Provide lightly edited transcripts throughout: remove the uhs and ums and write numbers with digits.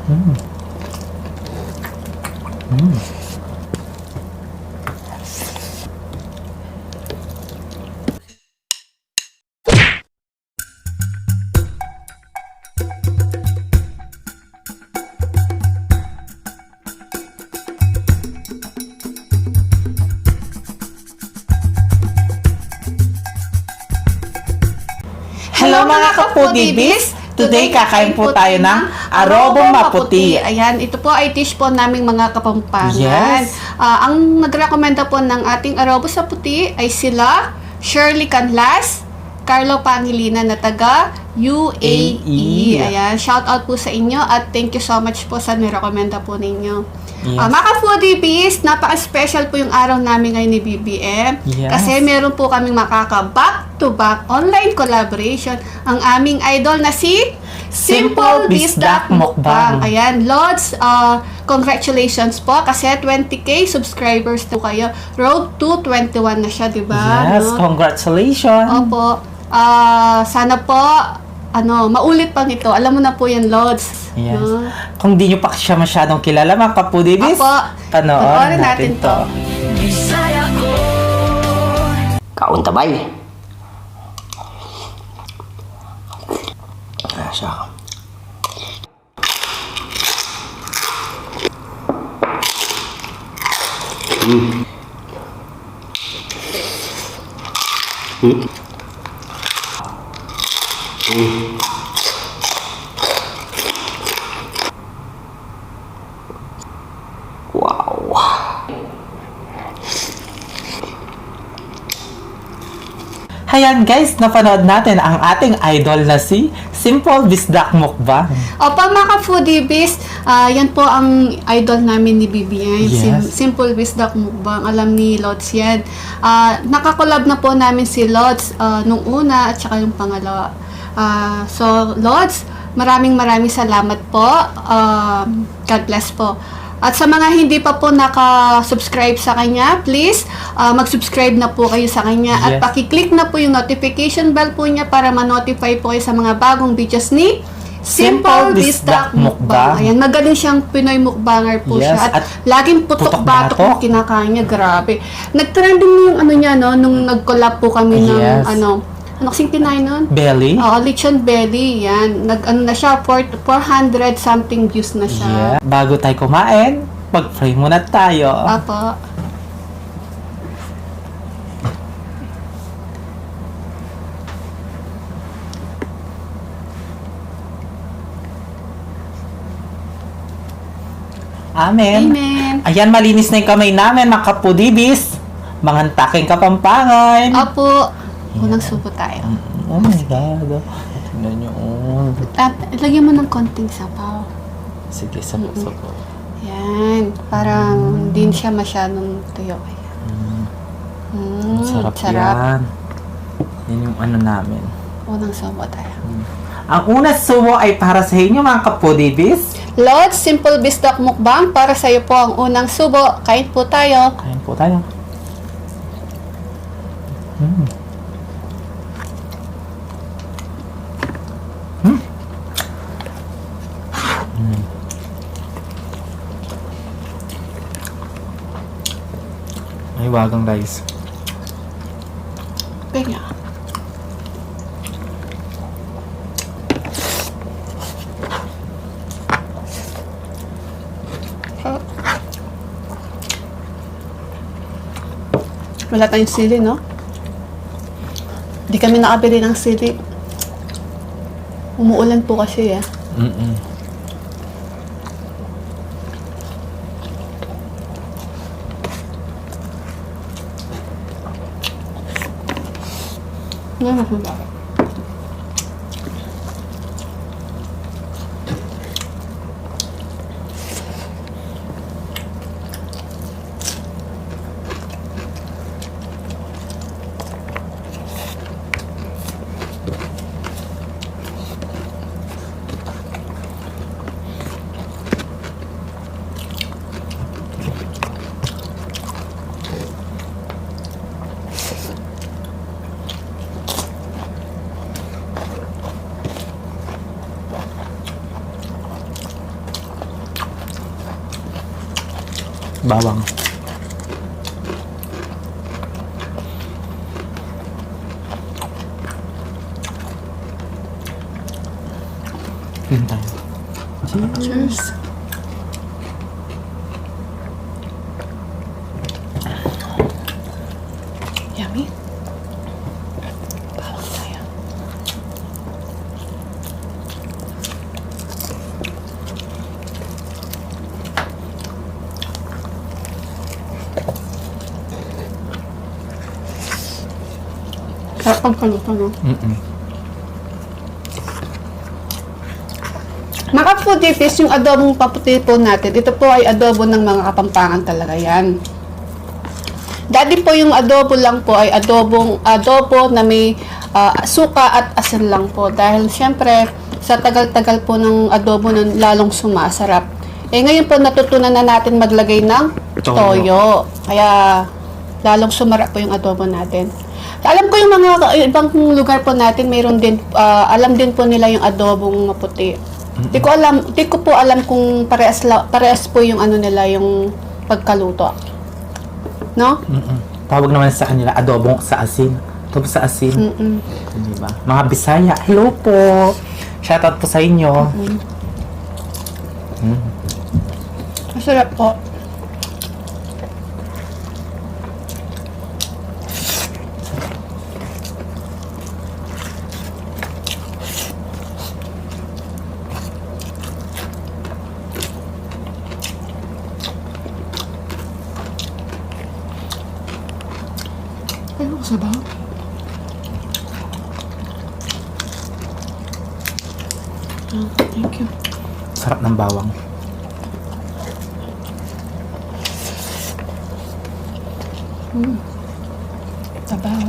Mm. Mm. Hello mga kapudibis! Today kakain po tayo ng arobong maputi. Ayan, ito po ay dish po naming mga kapampangan. Yes. Ang nagrekomenda po ng ating arobo sa puti ay sila Shirley Canlas, Carlo Pangilinan na taga UAE. Ayan, shout out po sa inyo at thank you so much po sa nirekomenda po ninyo. Yes. Mga ka-foodie napaka-special po yung araw namin ngayon ni BBM. Yes. Kasi meron po kaming makaka-back-to-back online collaboration. Ang aming idol na si Simple Bisdak Mukbang. Ayan, Lods, congratulations po kasi 20k subscribers po kayo. Road to 21 na siya, di ba? Yes, congratulations. Opo. Sana po maulit pa nito. Alam mo na po yan, Lods. Yes. No? Kung di nyo pa siya masyadong kilala, mga kapudibis, Opo. panoorin natin to. Kauntabay. Siya. Wow. Hayan guys, napanood natin ang ating idol na si Simple Bisdak Mukbang. Opo, mga ka-foodie yan po ang idol namin ni BBM. Yes. Simple Bisdak Mukbang. Alam ni Lods yan. Nakakolab na po namin si Lods nung una at saka yung pangalawa. So, Lods, maraming salamat po. God bless po. At sa mga hindi pa po naka-subscribe sa kanya, please, mag-subscribe na po kayo sa kanya. At Yes. pakiclick na po yung notification bell po niya para ma-notify po kayo sa mga bagong videos ni Simple Bisdak Mukbang. Ayan, magaling siyang Pinoy mukbanger po Yes, siya. At at laging putok-batok putok-batok. yung kinakain niya. Grabe. Nag-trending yung niya, no, nung nag-collab po kami Yes. ng, ano kasing kinain nun? Belly. Oo, lechon belly, yan. Na siya, 400 something views na siya. Yeah. Bago tayo kumain, mag-pray muna tayo. Apo. Amen. Amen. Ayan, malinis na yung kamay namin, mga kapudibis. Mga taking kapampangan. Apo. Unang subo tayo. Oh my God. Tingnan nyo. Oh. Lagyan mo ng konting sabaw. Sige, sabaw. Yan. Parang hindi siya masyadong tuyo. Sarap yan. Yan yung ano namin. Unang subo tayo. Ang unang subo ay para sa inyo, mga kapudibis. Lord, Simple Bisdak Mukbang. Para sa iyo po ang unang subo. Kain po tayo. Kain po tayo. Ay, wagang guys. Kaya. Wala tayong sili, no? Hindi kami nakabili ng sili. Umuulan po kasi, eh. Bawang. Yun tayo. Cheers. Yummy. Bawang tayo. Sarap ang kaluto, no? Mga foodies, yung adobong paputi po natin, ito po ay adobo ng mga Kapampangan talaga yan. Dati po yung adobo lang po ay adobo na may suka at asin lang po. Dahil syempre, sa tagal-tagal po ng adobo nun, lalong sumasarap. Eh ngayon po natutunan na natin maglagay ng toyo. Kaya lalong sumarap po yung adobo natin. Alam ko yung mga ibang lugar po natin, mayroon din, alam din po nila yung adobong maputi. Di ko po alam kung parehas po yung ano nila, yung pagkaluto. No? Tawag naman sa kanila, adobong sa asin. Adobo sa asin. Diba? Mga Bisaya, hello po! Shoutout po sa inyo. Masarap po. Ay, sabaw. Thank you. Sarap ng bawang. Sabaw.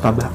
Taba.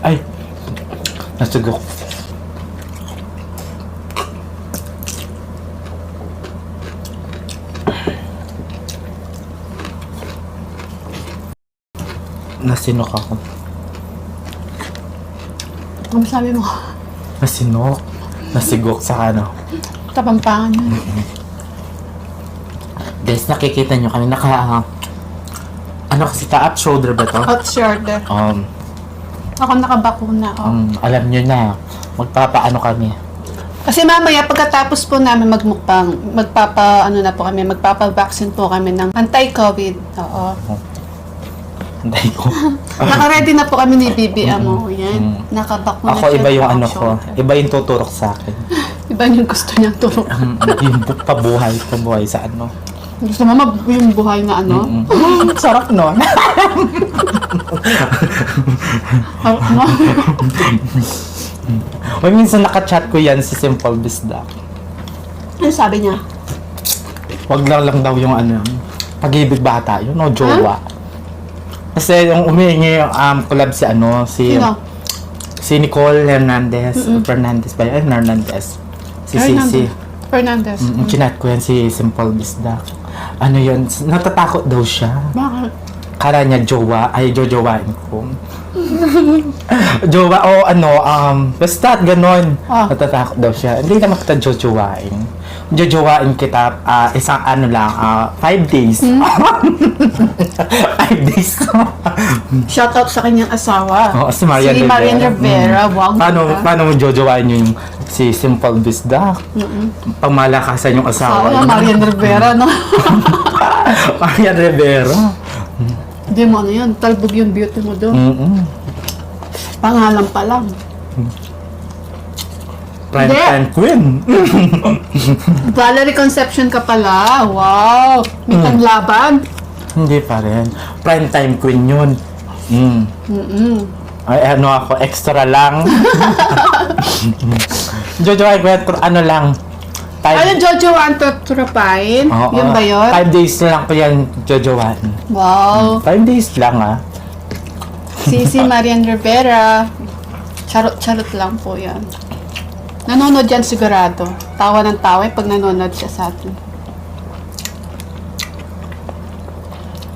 Ay! Nasugok. Nasinok ako. Ano sabi mo? Nasinok. Nasigok sa ano. Kapampangan yun. Guys, nakikita nyo kami ano kasi up shoulder ba to? Hot shoulder. Ako nakabakuna. Alam nyo na, magpapaano kami. Kasi mamaya pagkatapos po namin magmukbang, magpapa-vaccine po kami ng anti-COVID. Oo. Anday ko. Naka-ready na po kami ni Bibi Amo. Yan. Nakabakuna Ako siya, iba yung ano ko. naka-shoulder. Iba yung tuturok sa akin. Iba yung gusto niyang turo. Yung pabuhay sa ano. Gusto mo yung buhay na ano? Sarap nun. Uy, minsan nakachat ko yan si Simple Bisdak. Ano sabi niya? Wag lang daw yung ano, pag-ibig bata yun, no, jowa. Kasi yung umihingi yung collab si ano, Sino? si Nicole Hernandez, Fernandez ba yun? Hernandez. Si Cici. Fernandez. Chinat ko yan si Simple Bisdak. Ano yun, natatakot daw siya. Bakit? Kala niya jowa, ay jojowain ko. Jowa o ano, basta ganon. Ah. Natatakot daw siya. Hindi naman kita jojowain. Jojowain kita, isang ano lang, 5 days. 5 days. Shoutout sa kanyang asawa. Oo, si Marian Rivera. Marian Rivera. Wow. Paano mo jojowain yung si Simple Bisdak? Pangmalakasan yung asawa. Asawa, Marian Rivera, no? Marian Rivera. Hindi mo ano yun, talbog yung beauty mo doon. Pangalan pa lang. Prime Hindi. time queen. Valerie Concepcion ka pala. Wow. May panlaban. Hindi pa rin. Prime time queen yun. Ay, ano ako, extra lang. Jojo, ano lang. Ano, Jojo Antotropine? Yun ba yun? 5 days na lang ko yan, Jojoan. Wow. 5 days lang, Si Marian Rivera. Charot-charot lang po yan. Nanonood yan sigurado. Tawa ng tawa pag nanonood siya sa atin.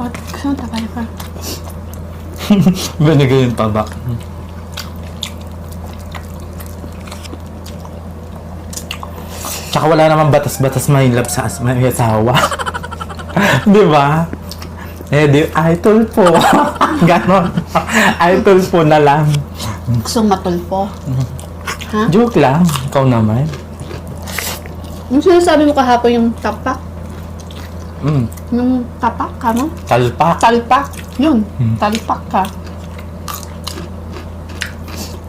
What? Saan tawa ka? Binigay yung tabak. Tsaka wala naman batas-batas mahilap sa may asawa. Di ba? Eh, di, idol po. Ganon. Idol po na lang. Gusto matulpo. Ha? Joke lang. Ikaw naman. Yung sinasabi mo kahapon yung tapak? Mm. Yung tapak ka, no? Talpak. Talpak. Yun. Talpak ka.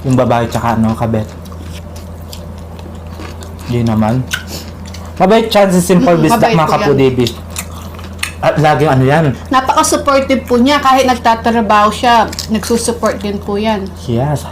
Yung babae tsaka ano, kabet. Yun naman. Mabait chance si Simple Bisdak, mabait mga po Kapo yan. David. At lagi ano yan. Napaka-supportive po niya. Kahit nagtatrabaho siya, nagsusupport din po yan. Yes.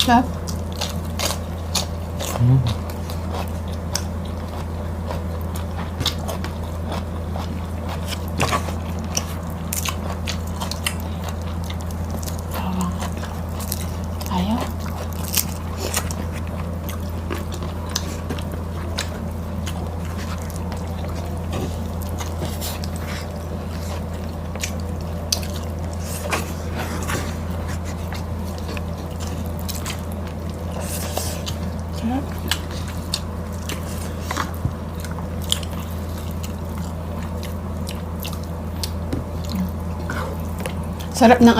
Love? Ayaw? Sarap ng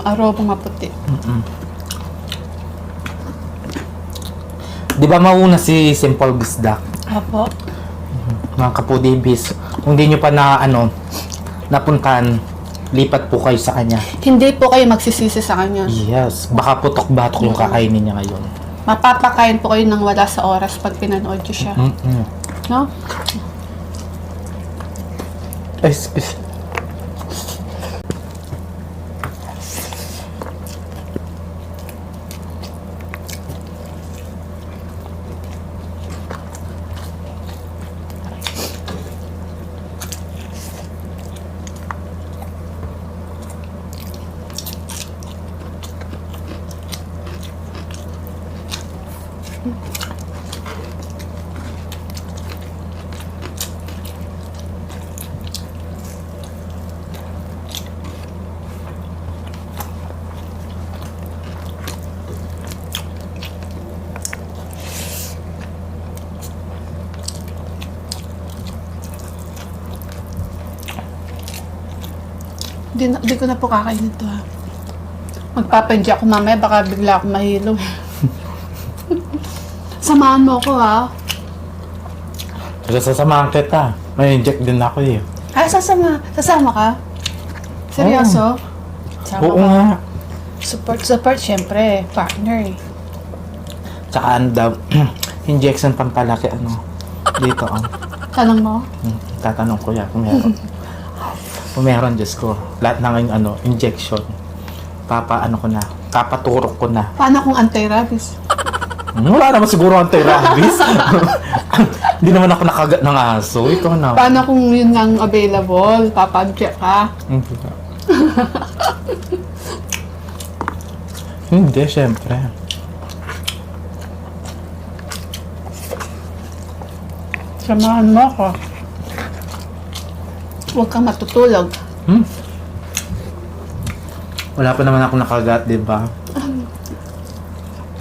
adobo maputi. Di ba mauna si Simple Bisdak? Apo. Mga Kapo Davis. Kung di nyo pa napuntahan, lipat po kayo sa kanya. Hindi po kayo magsisisi sa kanya. Yes. Baka putok-batok yung kakainin niya ngayon. Mapapakain po kayo ng wala sa oras pag pinanood nyo siya. No? Excuse. Di ko na po kakainin ito, ha. Magpapadya ako mamaya, baka bigla ako mahilo. Samahan mo ko, ha. Kasi sasamahan kita. May inject din ako eh. Sasama ka? Seryoso? Sama Oo ka? nga. Support, syempre. Partner, eh. Tsaka ano daw, injection pampalaki dito Tanong mo? Tatanong ko yan kung meron. Kung meron, Diyos ko. Lahat ng injection. Papaturok ko na. Paano kung anti-rabies? Wala naman siguro anti-rabies. Hindi naman ako nakagat ng aso. Ikaw na. Paano kung yun lang available? Papag-check ka? Hindi, syempre. Samahan mo ako. Huwag kang matutulog. Wala pa naman ako nakagat, di ba?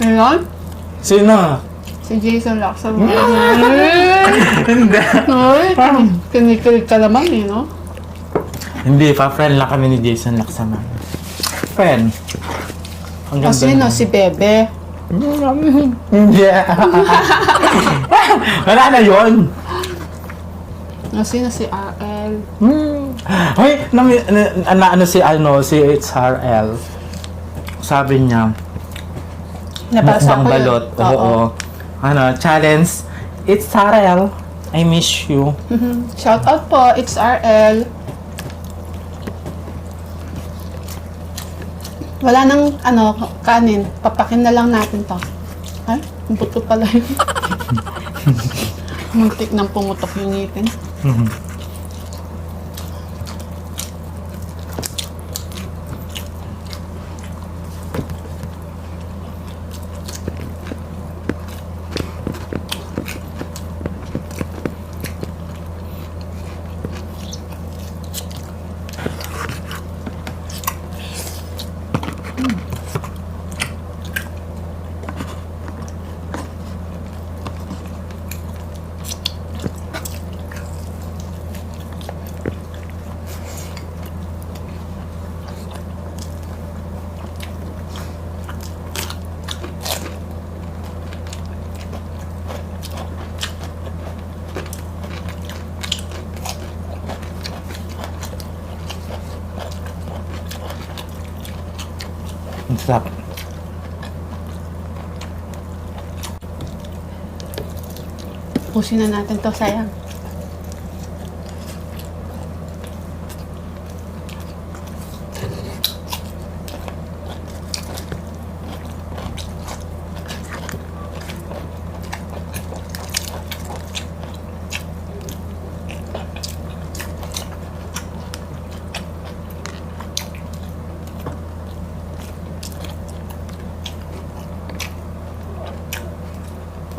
Ngayon, Sino? si Jason Laksa mo. Hindi. Ay, kinikilig ka naman eh, no? Hindi, pa-friend lang kami ni Jason Laksaman. Friend. Ang ganda Kasi niya. si Bebe. Hindi. Wala na yun. Kasi si RL. Hoy, si HRL. Sabi niya, Nabasa mukbang ko yun. balot. Oo. Challenge. It's HRL. I miss you. Shout out po, it's RL. Wala nang kanin. Papakin na lang natin to. Ay, buto pala yun. Muntik ng pumutok yung ngipin. Ang sarap. Pusin na natin to, sayang.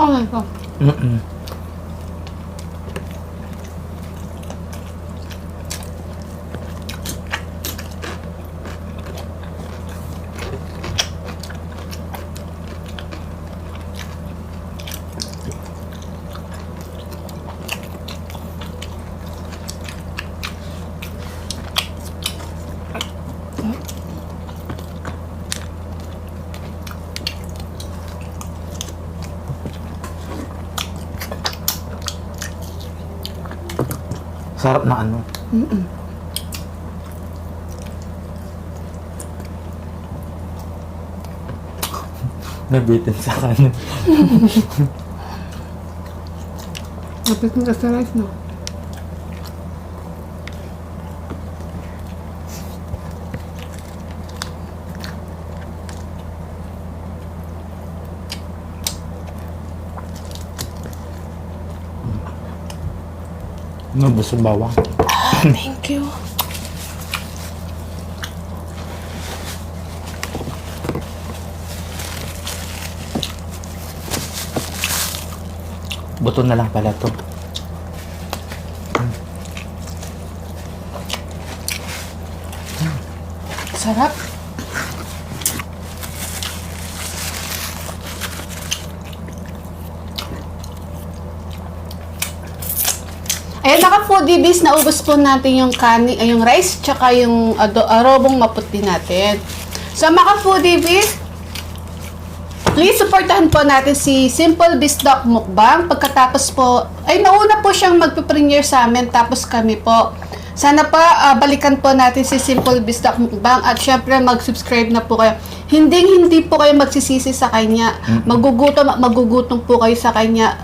Oh my God. Sarap na ano. Nabitin sa kanin. Napitin ka sa rice, no? Nabos ang bawang. Thank you. Buto na lang pala to. Sarap. Ayan, naka-foodie bis, naubos po natin yung yung rice, tsaka yung arobong maputi natin. So, maka-foodie bis, please supportahan po natin si Simple Bisdoc Mukbang. Pagkatapos po, ay nauna po siyang magpe-premiere sa amin, tapos kami po. Sana pa balikan po natin si Simple Bisdoc Mukbang at syempre mag-subscribe na po kayo. Hindi po kayo magsisisi sa kanya. Magugutom po kayo sa kanya.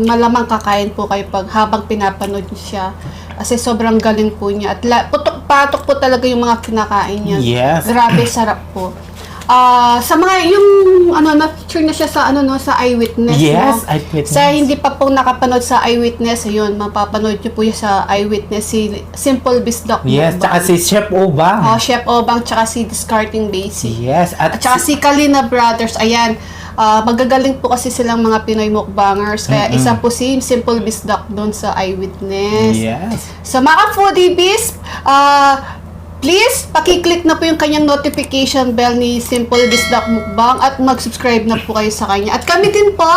Malamang kakain po kayo habang pinapanood niyo siya. Kasi sobrang galing po niya. At putok-patok po talaga yung mga kinakain niya. Yes. Grabe, sarap po. sa mga yung na-feature na siya sa sa Eyewitness, Yes, no? Eyewitness. Sa hindi pa po nakapanood sa Eyewitness, ayun, mapapanood niyo po yung sa Eyewitness si Simple Bisdoc. Yes, tsaka si Chef Obang. Chef Obang, tsaka si Discarding Basic. Yes, At saka si Kalina Brothers, ayan. Magagaling po kasi silang mga Pinoy mukbangers. Kaya isa po si Simple Bisdoc doon sa Eyewitness. Yes. Sa mga foodie bis, please, pakiclick na po yung kanyang notification bell ni Simple Bisdoc Mukbang at mag-subscribe na po kayo sa kanya. At kami din po,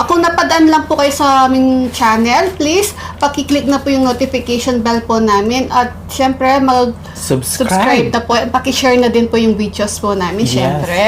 kung napadaan lang po kayo sa aming channel, please, pakiclick na po yung notification bell po namin. At syempre, mag-subscribe na po. At pakishare na din po yung videos po namin, Yes. syempre.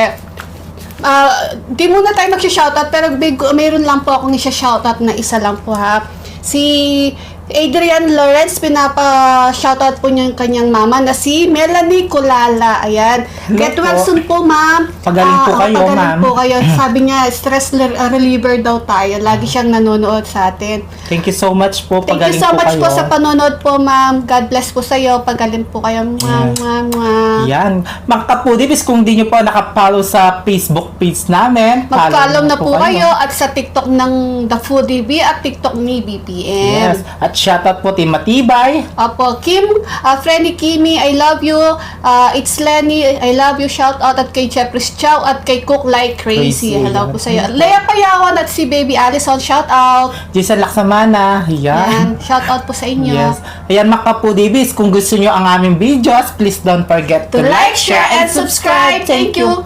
Di muna tayo mag-shoutout, pero mayroon lang po akong isa-shoutout na isa lang po ha. Si Adrian Lawrence, pinapa-shoutout po niya yung kanyang mama na si Melanie Kulala. Ayan. Hello Get well po. soon po, ma'am. Pagaling po kayo, pagaling ma'am. po kayo. Sabi niya, stress reliever daw tayo. Lagi siyang nanonood sa atin. Thank you so much po. Thank Pagaling you so much kayo. po sa panonood po, ma'am. God bless po sa iyo. Pagaling po kayo. Mwah, mwah, mwah. Yan. Mga kapudibis, kung di nyo po nakapollow sa Facebook page namin, Mag-follow na po kayo at sa TikTok ng The Foodie Bee at TikTok ni BPM. Yes. At shoutout po Team Matibay. Opo, Kim, Frenny Kimi, I love you. It's Lenny, I love you. Shout out at kay Jeffrey Chow at kay Cook Like Crazy. Crazy. Hello po sa iyo. Lea Payawan at si Baby Allison, shout out. Jason Laksamana. Yan. Yan, shout out po sa inyo. Yes. Ayan mga kapudibis, kung gusto nyo ang aming videos, please don't forget To like, share, and subscribe. Thank you.